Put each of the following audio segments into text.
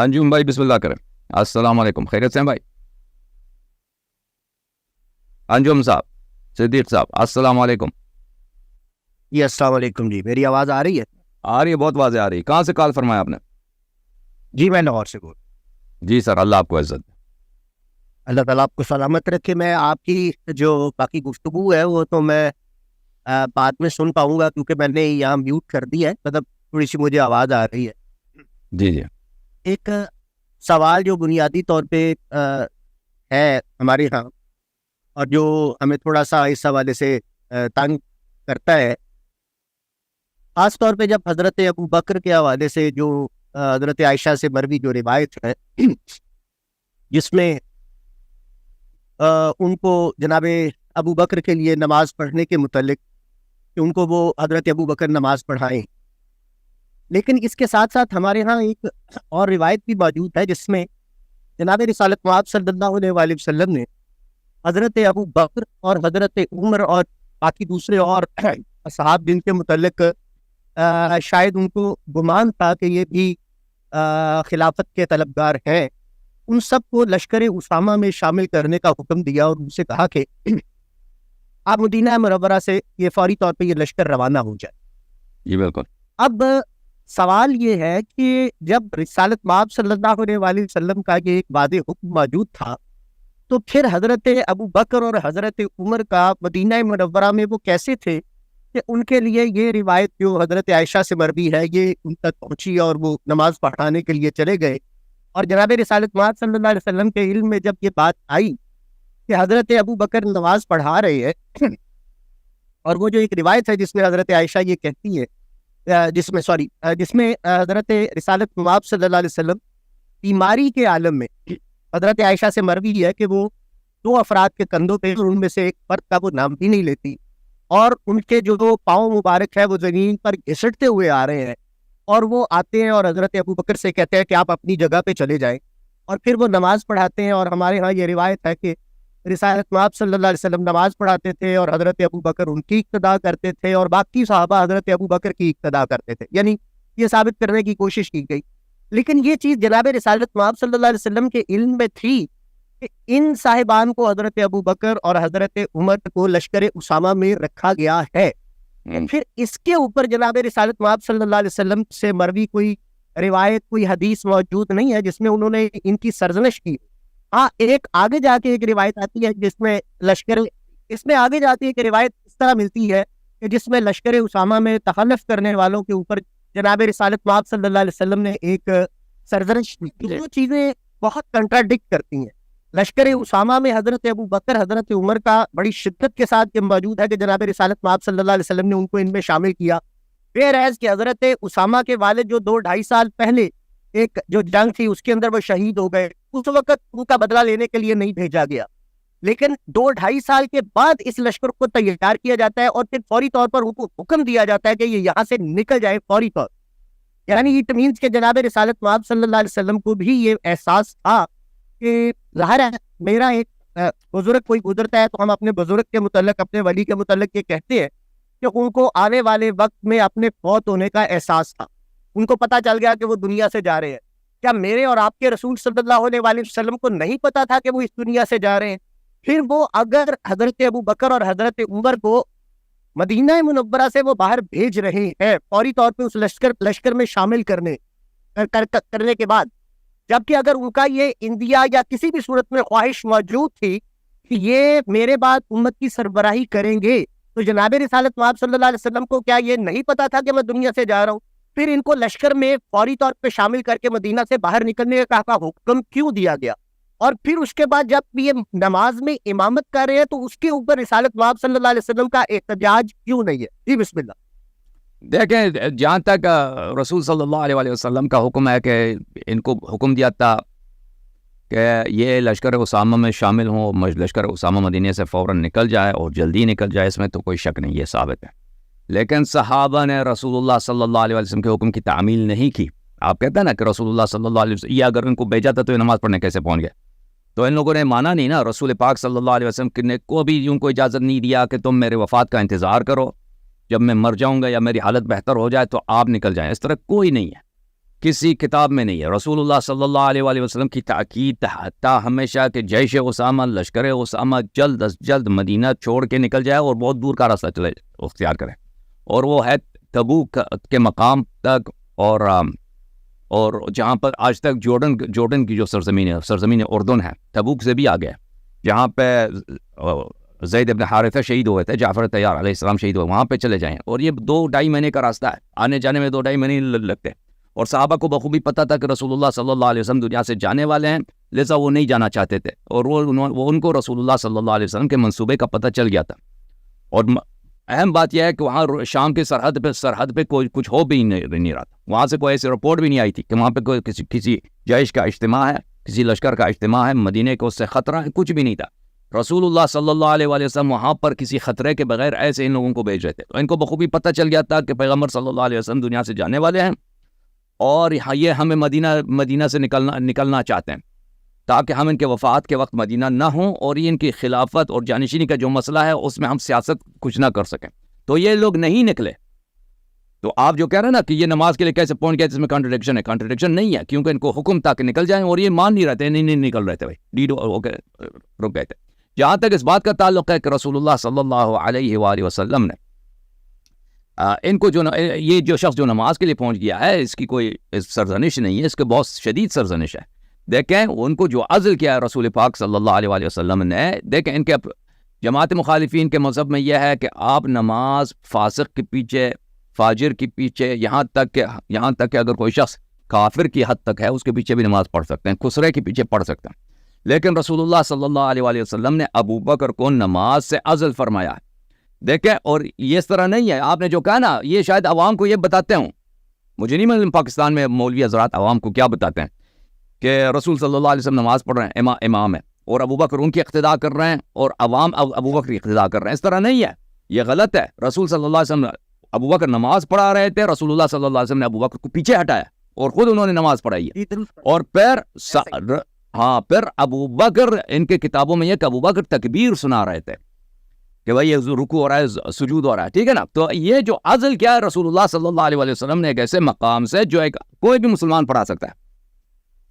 انجم بھائی بسم اللہ کریں. السلام علیکم, خیریت سے ہیں بھائی؟ انجم صاحب, صدیق صاحب, السلام علیکم. جی السلام علیکم. جی میری آواز آ رہی ہے؟ آ رہی ہے, بہت واضح آ رہی ہے. کہاں سے کال فرمایا آپ نے؟ جی میں لاہور سے بول. جی سر, اللہ آپ کو عزت دے. اللہ تعالیٰ آپ کو سلامت رکھے. میں آپ کی جو باقی گفتگو ہے وہ تو میں بعد میں سن پاؤں گا کیونکہ میں نے یہاں میوٹ کر دیا ہے, مطلب تھوڑی سی مجھے آواز آ رہی ہے. جی جی. ایک سوال جو بنیادی طور پہ ہے ہمارے یہاں اور جو ہمیں تھوڑا سا اس حوالے سے تنگ کرتا ہے, خاص طور پہ جب حضرت ابو بکر کے حوالے سے جو حضرت عائشہ سے مروی جو روایت ہے جس میں ان کو جناب ابو بکر کے لیے نماز پڑھنے کے متعلق کہ ان کو وہ حضرت ابو بکر نماز پڑھائیں, لیکن اس کے ساتھ ساتھ ہمارے ہاں ایک اور روایت بھی موجود ہے جس میں جناب رسالت مآب صلی اللہ علیہ وآلہ وسلم نے حضرت ابو بکر اور حضرت عمر اور باقی دوسرے اور اصحاب جن کے متعلق شاید ان کو گمان تھا کہ یہ بھی خلافت کے طلبگار ہیں, ان سب کو لشکر اسامہ میں شامل کرنے کا حکم دیا اور ان سے کہا کہ آپ مدینہ منورہ سے یہ فوری طور پہ یہ لشکر روانہ ہو جائے. جی بالکل. اب سوال یہ ہے کہ جب رسالت مآب صلی اللہ علیہ وآلہ وسلم کا یہ ایک واضح حکم موجود تھا تو پھر حضرت ابو بکر اور حضرت عمر کا مدینہ منورہ میں وہ کیسے تھے کہ ان کے لیے یہ روایت جو حضرت عائشہ سے مروی ہے یہ ان تک پہنچی اور وہ نماز پڑھانے کے لیے چلے گئے. اور جناب رسالت مآب صلی اللہ علیہ وسلم کے علم میں جب یہ بات آئی کہ حضرت ابو بکر نماز پڑھا رہے ہیں اور وہ جو ایک روایت ہے جس میں حضرت عائشہ یہ کہتی ہے جس میں حضرت رسالت مآب صلی اللہ علیہ وسلم بیماری کے عالم میں حضرت عائشہ سے مروی ہے کہ وہ دو افراد کے کندھوں پہ, ان میں سے ایک فرد کا وہ نام بھی نہیں لیتی اور ان کے جو پاؤں مبارک ہے وہ زمین پر گھسٹتے ہوئے آ رہے ہیں اور وہ آتے ہیں اور حضرت ابو بکر سے کہتے ہیں کہ آپ اپنی جگہ پہ چلے جائیں اور پھر وہ نماز پڑھاتے ہیں. اور ہمارے ہاں یہ روایت ہے کہ رسالت مآب صلی اللہ علیہ وسلم نماز پڑھاتے تھے اور حضرت ابو بکر ان کی اقتداء کرتے تھے اور باقی صحابہ حضرت ابو بکر کی اقتداء کرتے تھے. یعنی یہ ثابت کرنے کی کوشش کی گئی, لیکن یہ چیز جناب رسالت مآب صلی اللہ علیہ وسلم کے علم میں تھی کہ ان صاحبان کو حضرت ابو بکر اور حضرت عمر کو لشکر اسامہ میں رکھا گیا ہے. پھر اس کے اوپر جناب رسالت مآب صلی اللہ علیہ وسلم سے مروی کوئی روایت کوئی حدیث موجود نہیں ہے جس میں انہوں نے ان کی سرزنش کی. ہاں ایک آگے جا کے ایک روایت آتی ہے جس میں اس میں آگے جاتی ہے کہ روایت اس طرح ملتی ہے کہ جس میں لشکر اسامہ میں تخلف کرنے والوں کے اوپر جناب رسالت مآب صلی اللہ علیہ وسلم نے ایک سرزنش کی. دونوں چیزیں بہت کنٹراڈکٹ کرتی ہیں. لشکر اسامہ میں حضرت ابو بکر حضرت عمر کا بڑی شدت کے ساتھ یہ موجود ہے کہ جناب رسالت مآب صلی اللہ علیہ وسلم نے ان کو ان میں شامل کیا. ویئرایز کہ حضرت اسامہ کے والد جو 2-2.5 سال پہلے ایک جو جنگ تھی اس کے اندر وہ شہید ہو گئے, اس وقت ان کا بدلہ لینے کے لیے نہیں بھیجا گیا, لیکن 2-2.5 سال کے بعد اس لشکر کو تیار کیا جاتا ہے اور پھر فوری طور پر ان کو حکم دیا جاتا ہے کہ یہ یہاں سے نکل جائے فوری طور. یعنی اٹ مینس کہ جناب رسالت مآب صلی اللہ علیہ وسلم کو بھی یہ احساس تھا کہ ظاہر ہے میرا ایک بزرگ کوئی گزرتا ہے تو ہم اپنے بزرگ کے متعلق اپنے ولی کے متعلق یہ کہتے ہیں کہ ان کو آنے والے وقت میں اپنے فوت ہونے کا احساس تھا, ان کو پتا چل گیا کہ وہ دنیا سے جا رہے ہیں. کیا میرے اور آپ کے رسول صلی اللہ علیہ وآلہ وسلم کو نہیں پتا تھا کہ وہ اس دنیا سے جا رہے ہیں؟ پھر وہ اگر حضرت ابو بکر اور حضرت عمر کو مدینہ منورہ سے وہ باہر بھیج رہے ہیں فوری طور پہ اس لشکر میں شامل کرنے کے بعد, جبکہ اگر ان کا یہ انڈیا یا کسی بھی صورت میں خواہش موجود تھی کہ یہ میرے بعد امت کی سربراہی کریں گے تو جناب رسالت مآب صلی اللہ علیہ وسلم کو کیا یہ نہیں پتا تھا کہ میں دنیا سے جا رہا ہوں؟ پھر ان کو لشکر میں فوری طور پہ شامل کر کے مدینہ سے باہر نکلنے کا حکم کیوں دیا گیا؟ اور پھر اس کے بعد جب یہ نماز میں امامت کر رہے ہیں تو اس کے اوپر رسالت مآب صلی اللہ علیہ وسلم کا احتجاج کیوں نہیں ہے؟ جی بسم اللہ. دیکھیں, جہاں تک رسول صلی اللہ علیہ وسلم کا حکم ہے کہ ان کو حکم دیا تھا کہ یہ لشکر اسامہ میں شامل ہوں, لشکر اسامہ مدینے سے فوراً نکل جائے اور جلدی نکل جائے, اس میں تو کوئی شک نہیں, یہ ثابت ہے. لیکن صحابہ نے رسول اللہ صلی اللہ علیہ وسلم کے حکم کی تعمیل نہیں کی. آپ کہتے ہیں نا کہ رسول اللہ صلی اللہ علیہ وسلم یہ اگر ان کو بھیجا تھا تو یہ نماز پڑھنے کیسے پہنچ گئے؟ تو ان لوگوں نے مانا نہیں نا. رسول پاک صلی اللہ علیہ وسلم نے کو بھی ان کو اجازت نہیں دیا کہ تم میرے وفات کا انتظار کرو, جب میں مر جاؤں گا یا میری حالت بہتر ہو جائے تو آپ نکل جائیں, اس طرح کوئی نہیں ہے. کسی کتاب میں نہیں ہے. رسول اللہ صلی اللہ علیہ وآلہ وسلم کی تاکید تا ہمیشہ کہ جیش اسامہ، لشکر اسامہ جلد از جلد مدینہ چھوڑ کے نکل جائے اور بہت دور کا راستہ چلے اختیار کرے، اور وہ ہے تبوک کے مقام تک، اور جہاں پر آج تک جورڈن کی جو سرزمین اردن ہے، تبوک سے بھی آگے ہے، جہاں پہ زید بن حارثہ شہید ہوئے تھے، جعفر طیار علیہ السلام شہید ہوئے، وہاں پہ چلے جائیں. اور یہ 2-2.5 مہینے کا راستہ ہے، آنے جانے میں 2-2.5 مہینے لگتے. اور صحابہ کو بخوبی پتہ تھا کہ رسول اللہ صلی اللہ علیہ وسلم دنیا سے جانے والے ہیں، لہذا وہ نہیں جانا چاہتے تھے، اور وہ ان کو رسول اللہ صلی اللہ علیہ وسلم کے منصوبے کا پتہ چل گیا تھا. اور اہم بات یہ ہے کہ وہاں شام کے سرحد پہ کوئی کچھ ہو بھی نہیں رہا تھا، وہاں سے کوئی ایسی رپورٹ بھی نہیں آئی تھی کہ وہاں پہ کوئی کسی جیش کا اجتماع ہے، کسی لشکر کا اجتماع ہے، مدینے کو اس سے خطرہ ہے، کچھ بھی نہیں تھا. رسول اللہ صلی اللہ علیہ وآلہ وسلم وہاں پر کسی خطرے کے بغیر ایسے ان لوگوں کو بھیج رہے تھے. تو ان کو بخوبی پتہ چل گیا تھا کہ پیغمبر صلی اللہ علیہ وسلم دنیا سے جانے والے ہیں، اور یہ ہمیں مدینہ سے نکلنا چاہتے ہیں تاکہ ہم ان کے وفات کے وقت مدینہ نہ ہوں، اور یہ ان کی خلافت اور جانشینی کا جو مسئلہ ہے اس میں ہم سیاست کچھ نہ کر سکیں. تو یہ لوگ نہیں نکلے. تو آپ جو کہہ رہے ہیں نا کہ یہ نماز کے لیے کیسے پہنچ گیا، جس میں کنٹرڈکشن ہے، کنٹرڈکشن نہیں ہے، کیونکہ ان کو حکم تھا کہ نکل جائیں، اور یہ مان نہیں رہتے، نہیں نکل رہے تھے بھائی، رک گئے تھے. جہاں تک اس بات کا تعلق ہے کہ رسول اللہ صلی اللہ علیہ وآلہ وسلم نے ان کو یہ جو شخص جو نماز کے لیے پہنچ گیا ہے، اس کی کوئی سرزنش نہیں ہے، اس کے بہت شدید سرزنش ہے. دیکھیں ان کو جو عزل کیا ہے رسول پاک صلی اللہ علیہ وآلہ وسلم نے، دیکھیں ان کے جماعت مخالفین کے مذہب میں یہ ہے کہ آپ نماز فاسق کے پیچھے، فاجر کے پیچھے، یہاں تک کہ اگر کوئی شخص کافر کی حد تک ہے اس کے پیچھے بھی نماز پڑھ سکتے ہیں، خسرے کے پیچھے پڑھ سکتے ہیں. لیکن رسول اللہ صلی اللہ علیہ وآلہ وسلم نے ابو بکر کو نماز سے عزل فرمایا. دیکھیں، اور یہ اس طرح نہیں ہے، آپ نے جو کہا نا، یہ شاید عوام کو یہ بتاتے ہوں، مجھے نہیں معلوم پاکستان میں مولوی حضرات عوام کو کیا بتاتے ہیں کہ رسول صلی اللہ علیہ وسلم نماز پڑھ رہے ہیں، امام ہے، اور ابو بکر ان کی اقتداء کر رہے ہیں، اور عوام ابو بکر کی اقتداء کر رہے ہیں. اس طرح نہیں ہے، یہ غلط ہے. رسول صلی اللہ علیہ وسلم ابو بکر نماز پڑھا رہے تھے، رسول اللہ صلی اللہ علیہ وسلم نے ابو بکر کو پیچھے ہٹایا اور خود انہوں نے نماز پڑھائی ہے. اور پھر ابو بکر، ان کے کتابوں میں یہ کہ ابو بکر تکبیر سنا رہے تھے کہ بھائی یہ رکوع ہو رہا ہے، سجود ہو رہا ہے، ٹھیک ہے نا. تو یہ جو عزل کیا ہے رسول اللہ صلی اللہ علیہ وآلہ وسلم نے ایک ایسے مقام سے جو کوئی بھی مسلمان پڑھا سکتا ہے،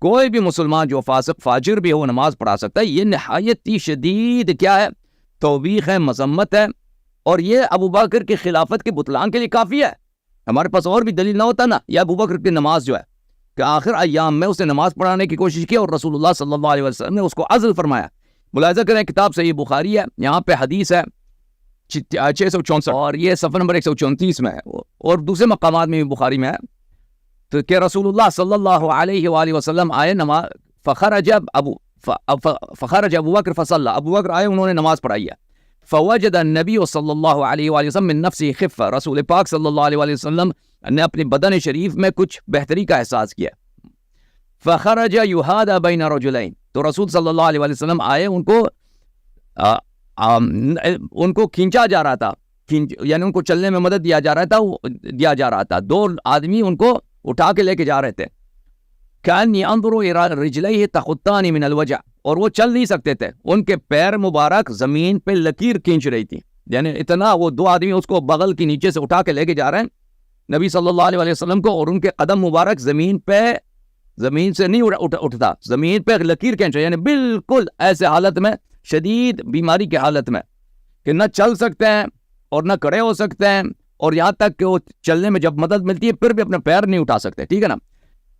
کوئی بھی مسلمان جو فاسق فاجر بھی ہو نماز پڑھا سکتا ہے. یہ نہایت ہی شدید کیا ہے، توبیخ ہے، مذمت ہے، اور یہ ابو بکر کی خلافت کے بطلان کے لیے کافی ہے. ہمارے پاس اور بھی دلیل نہ ہوتا نا. یہ ابو بکر کی نماز جو ہے کہ آخر ایام میں اس نے نماز پڑھانے کی کوشش کی اور رسول اللہ صلی اللہ علیہ وسلم نے اس کو عزل فرمایا. ملاحظہ کریں، کتاب صحیح بخاری ہے، یہاں پہ حدیث ہے 664 اور یہ صفحہ نمبر 134 میں ہے، اور دوسرے مقامات میں بھی بخاری میں ہے. تو کہ رسول اللہ صلی اللہ علیہ وآلہ وسلم آئے، نماز فخرج ابو بکر فصلى، ابو بکر آئے، انہوں نے نماز پڑھائی ہے. فوجد النبی صلی اللہ علیہ وآلہ وسلم من نفسه خفہ، رسول پاک صلی اللہ علیہ وآلہ وسلم نے اپنے بدن شریف میں کچھ بہتری کا احساس کیا. فخرج يهادى بین رجلین، تو رسول صلی اللہ علیہ وآلہ وسلم آئے، ان کو کھینچا جا رہا تھا، یعنی ان کو چلنے میں مدد دیا جا رہا تھا. 2 آدمی ان کو اٹھا کے لے کے جا رہے تھے. کأنی انظر الى رجلیہ تخطان من الوجع، اور وہ چل نہیں سکتے تھے، ان کے پیر مبارک زمین پہ لکیر کھینچ رہی تھی. یعنی اتنا وہ 2 آدمی اس کو بغل کے نیچے سے اٹھا کے لے کے جا رہے ہیں نبی صلی اللہ علیہ وآلہ وسلم کو، اور ان کے قدم مبارک زمین سے نہیں اٹھتا، زمین پہ لکیر کھینچ رہے، یعنی بالکل ایسے حالت میں، شدید بیماری کی حالت میں کہ نہ چل سکتے ہیں اور نہ کھڑے ہو سکتے ہیں، اور یہاں تک کہ وہ چلنے میں جب مدد ملتی ہے پھر بھی اپنے پیر نہیں اٹھا سکتے، ٹھیک ہے نا.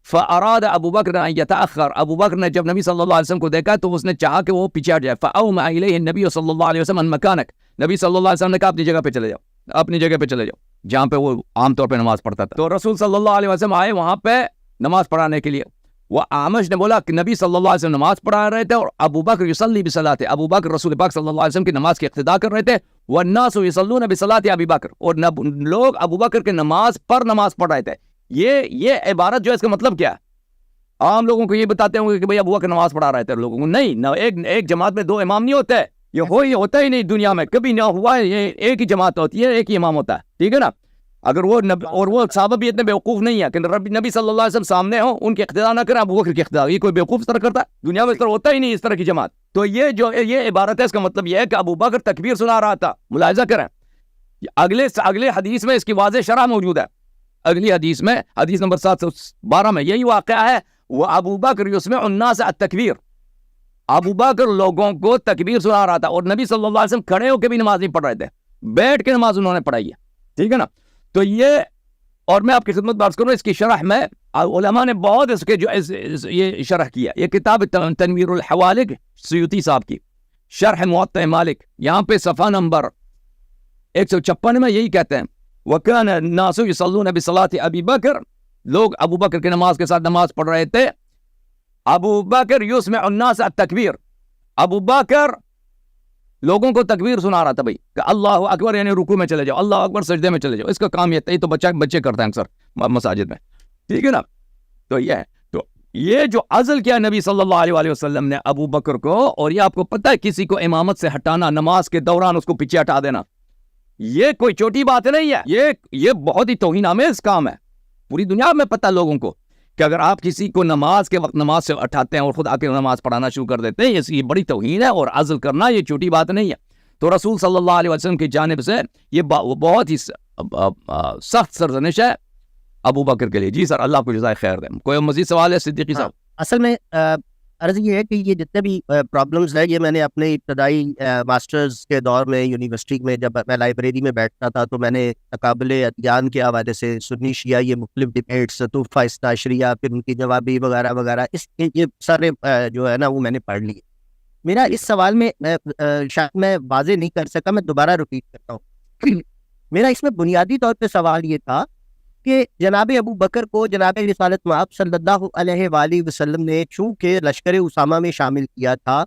فاراد ابو بکر ان یتاخر، ابو بکر نے جب نبی صلی اللہ علیہ وسلم کو دیکھا تو اس نے چاہا کہ وہ پیچھے ہٹ جائے. فاومع الیہ النبی صلی اللہ علیہ وسلم مکانک، نبی صلی اللہ علیہ وسلم نے کہا اپنی جگہ پہ چلے جاؤ، اپنی جگہ پہ چلے جاؤ جہاں پہ وہ عام طور پہ نماز پڑھتا تھا. تو رسول صلی اللہ علیہ وسلم آئے وہاں پہ نماز پڑھانے کے لیے. وہ اعمش نے بولا کہ نبی صلی اللہ علیہ وسلم نماز پڑھا رہے تھے اور ابو بکر یصلی بصلاۃ، ابو بکر رسول پاک صلی اللہ علیہ وسلم کی نماز کی اقتداء کر رہے تھے. والناس یصلون بصلاۃ ابی بکر، اور لوگ ابو بکر کے نماز پر نماز پڑھ رہے تھے. یہ عبارت جو ہے اس کا مطلب کیا ہے؟ عام لوگوں کو یہ بتاتے ہوں گے کہ بھئی ابو بکر نماز پڑھا رہے تھے، لوگوں کو نہیں، ایک جماعت میں 2 امام نہیں ہوتے، یہ ہوتا ہی نہیں دنیا میں، کبھی نہ ہوا ہے. یہ ایک ہی جماعت ہوتی ہے، ایک ہی امام ہوتا ہے، ٹھیک ہے نا. اگر وہ صحابہ بھی اتنے بیوقوف نہیں ہے کہ نبی صلی اللہ علیہ وسلم سامنے ہوں، ان کی اقتداء نہ کریں، ابو بکر کی اقتداء، یہ کوئی بیوقوف اس طرح کرتا ہے؟ دنیا میں اس طرح ہوتا ہی نہیں، اس طرح کی جماعت. تو یہ عبارت ہے، اس کا مطلب یہ ہے کہ ابو بکر تکبیر سنا رہا تھا. ملاحظہ کریں، اگلے حدیث میں اس کی واضح شرح موجود ہے اگلی حدیث میں حدیث نمبر 712 میں یہی واقعہ ہے. وہ ابو بکر یسمع الناس التکبیر، ابو بکر لوگوں کو تکبیر سنا رہا تھا اور نبی صلی اللہ علیہ وسلم کھڑے ہو کے بھی نماز نہیں پڑھ رہے تھے، بیٹھ کے نماز انہوں نے پڑھائی ہے. ٹھیک ہے نا. تو یہ، اور میں آپ کی خدمت بات کروں، اس کی شرح میں علماء نے بہت اس کے جو یہ شرح کیا. یہ کتاب تنویر الحوالق سیوطی صاحب کی شرح موطئ مالک، یہاں پہ صفحہ نمبر 156 میں یہی کہتے ہیں وَكَانَ النَّاسُ يُصَلُّونَ بِصَلَاةِ ابی بکر، لوگ ابو بکر کی نماز کے ساتھ نماز پڑھ رہے تھے. ابو بکر یسمع الناس التکبیر، ابو بکر لوگوں کو تکبیر سنا رہا تھا بھائی کہ اللہ اکبر، یعنی رکوع میں چلے جاؤ، اللہ اکبر سجدے میں چلے جاؤ. اس کا کام یہ تو بچے کرتے ہیں اکثر مساجد میں. ٹھیک ہے نا. تو یہ ہے، تو یہ جو عزل کیا نبی صلی اللہ علیہ وسلم نے ابو بکر کو، اور یہ آپ کو پتہ ہے کسی کو امامت سے ہٹانا، نماز کے دوران اس کو پیچھے ہٹا دینا، یہ کوئی چھوٹی بات نہیں ہے. یہ بہت ہی توہین آمیز کام ہے. پوری دنیا میں پتہ لوگوں کو کہ اگر آپ کسی کو نماز کے وقت نماز سے اٹھاتے ہیں اور خود آ کے نماز پڑھانا شروع کر دیتے ہیں، یہ بڑی توہین ہے. اور عزل کرنا یہ چھوٹی بات نہیں ہے. تو رسول صلی اللہ علیہ وسلم کی جانب سے یہ بہت ہی سخت سرزنش ہے ابو بکر کے لیے. جی سر، اللہ آپ کو جزائے خیر دے. کوئی مزید سوال ہے صدیقی صاحب؟ اصل میں عرض یہ ہے کہ یہ جتنے بھی پرابلمز ہیں، یہ میں نے اپنے ابتدائی ماسٹرز کے دور میں یونیورسٹی میں جب میں لائبریری میں بیٹھتا تھا تو میں نے تقابل ادیان کے حوالے سے سنی شیعہ یہ مختلف ڈبیٹس، طوفہ استعشریہ، پھر ان کی جوابی وغیرہ وغیرہ، یہ سارے جو ہے نا وہ میں نے پڑھ لیے. میرا اس سوال میں شاید میں واضح نہیں کر سکا، میں دوبارہ ریپیٹ کرتا ہوں. میرا اس میں بنیادی طور پہ سوال یہ تھا کہ جناب ابو بکر کو جناب رسالت مآب صلی اللہ علیہ وآلہ وسلم نے چونکہ لشکر اسامہ میں شامل کیا تھا،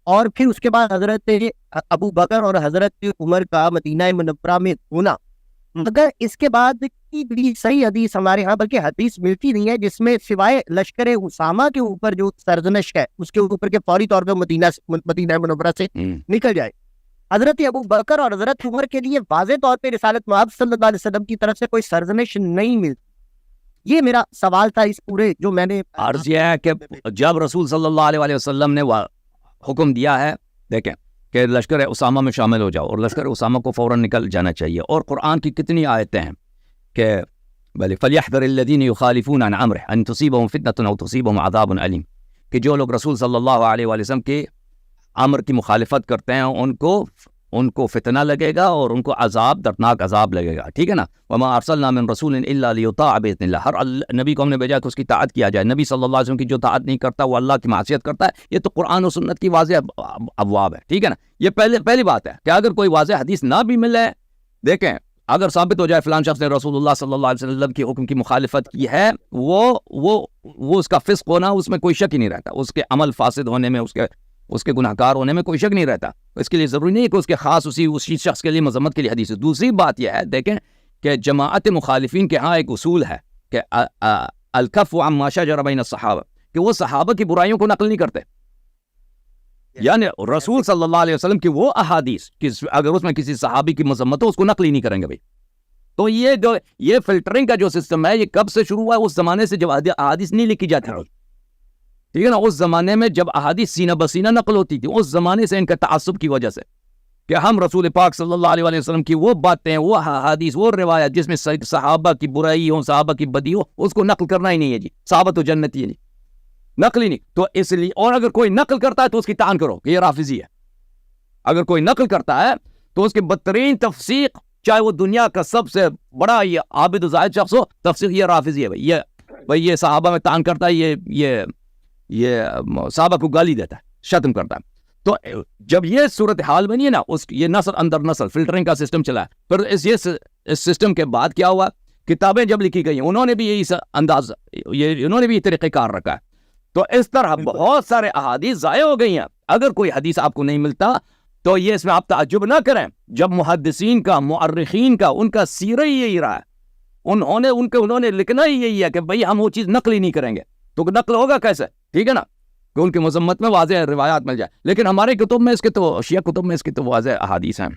اور پھر اس کے بعد حضرت ابو بکر اور حضرت عمر کا مدینہ منورہ میں ہونا، مگر اس کے بعد کی بڑی صحیح حدیث ہمارے ہاں بلکہ حدیث ملتی نہیں ہے جس میں سوائے لشکر اسامہ کے اوپر جو سرزنش ہے اس کے اوپر کے فوری طور پہ مدینہ منورہ سے نکل جائے. حضرت ابو بکر اور حضرت عمر کے لیے واضح طور پہ رسالت مآب صلی اللہ علیہ وسلم کی طرف سے کوئی سرزنش نہیں ملتی. یہ میرا سوال تھا اس پورے جو میں نے عرض یہ ہے کہ جب رسول صلی اللہ علیہ وسلم نے حکم دیا ہے، دیکھیں کہ لشکر اسامہ میں شامل ہو جاؤ، اور لشکر اسامہ کو فوراً نکل جانا چاہیے. اور قرآن کی کتنی آیتیں ہیں کہ بھلے فَلْيَحْذَرِ الَّذِينَ يُخَالِفُونَ عَنْ أَمْرِهِ أَن تُصِيبَهُمْ فِتْنَةٌ أَوْ تُصِيبَهُمْ عَذَابٌ أَلِيمٌ، کہ جو لوگ رسول صلی اللہ علیہ وسلم کے امر کی مخالفت کرتے ہیں ان کو فتنہ لگے گا اور ان کو عذاب، دردناک عذاب لگے گا. ٹھیک ہے نا. وَمَا أَرْسَلْنَا مِن رَسُولٍ إِلَّا لِيُطَاعَ بِإِذْنِ اللَّهِ، ہر نبی کو ہم نے بھیجا کہ اس کی طاعت کیا جائے. نبی صلی اللہ علیہ وسلم کی جو طاعت نہیں کرتا وہ اللہ کی معصیت کرتا ہے. یہ تو قرآن و سنت کی واضح ابواب ہے. ٹھیک ہے نا. یہ پہلی بات ہے کہ اگر کوئی واضح حدیث نہ بھی ملے، دیکھیں اگر ثابت ہو جائے فلان شخص نے رسول اللہ صلی اللہ علیہ وسلم کی حکم کی مخالفت کی ہے، وہ اس کا فسق ہونا، اس میں کوئی شک ہی نہیں رہتا. اس کے عمل فاسد ہونے میں، اس کے گناہ گار ہونے میں کوئی شک نہیں رہتا. اس کے لیے ضروری نہیں ہے کہ اس کے خاص اسی شخص کے لیے مذمت کے لیے حدیث. دوسری بات یہ ہے، دیکھیں کہ جماعت مخالفین کے ہاں ایک اصول ہے کہ الکف عما شجر بین الصحابہ، کہ وہ صحابہ کی برائیوں کو نقل نہیں کرتے. یعنی رسول صلی اللہ علیہ وسلم کی وہ احادیث اگر اس میں کسی صحابی کی مذمت ہو اس کو نقل ہی نہیں کریں گے بھائی. تو یہ فلٹرنگ کا جو سسٹم ہے یہ کب سے شروع ہوا ہے؟ اس زمانے سے جب احادیث نہیں لکھی جاتی تھی. ٹھیک ہے نا. اس زمانے میں جب احادیث سینہ بسینہ نقل ہوتی تھی، اس زمانے سے ان کا تعصب کی وجہ سے کہ ہم رسول پاک صلی اللہ علیہ وسلم کی وہ باتیں، وہ احادیث، وہ روایت جس میں صحابہ کی برائی ہو، صحابہ کی بدی ہو، اس کو نقل کرنا ہی نہیں ہے. جی صحابہ تو جنتی ہے، نہیں نقل ہی نہیں. تو اس لیے، اور اگر کوئی نقل کرتا ہے تو اس کی تعان کرو کہ یہ رافضی ہے. اگر کوئی نقل کرتا ہے تو اس کی بدترین تفسیق، چاہے وہ دنیا کا سب سے بڑا یہ عابد و زاہد شخص ہو، تفسیق یہ رافضی ہے بھائی یہ صحابہ میں تعان کرتا ہے، یہ صحابہ کو گالی دیتا ہے، شتم کرتا ہے. تو جب یہ صورتحال بنی ہے نا، یہ نسل اندر نسل فلٹرنگ کا سسٹم چلا ہے. پھر اس سسٹم کے بعد کیا ہوا؟ کتابیں جب لکھی گئی انہوں نے بھی یہی انداز، انہوں نے بھی یہ طریقہ کار رکھا ہے. تو اس طرح بہت سارے احادیث ضائع ہو گئی ہیں. اگر کوئی حدیث آپ کو نہیں ملتا تو یہ اس میں آپ تعجب نہ کریں. جب محدثین کا، مؤرخین کا، ان کا سیرہ ہی یہی رہا ہے. انہوں نے لکھنا ہی یہی ہے کہ بھئی ہم وہ چیز نقل ہی نہیں کریں گے. تو نقل ہوگا کیسے؟ ٹھیک ہے نا، کہ ان کی مذمت میں واضح روایات مل جائے. لیکن ہمارے کتب میں اس کے تو، شیعہ کتب میں اس کے تو واضح احادیث ہیں.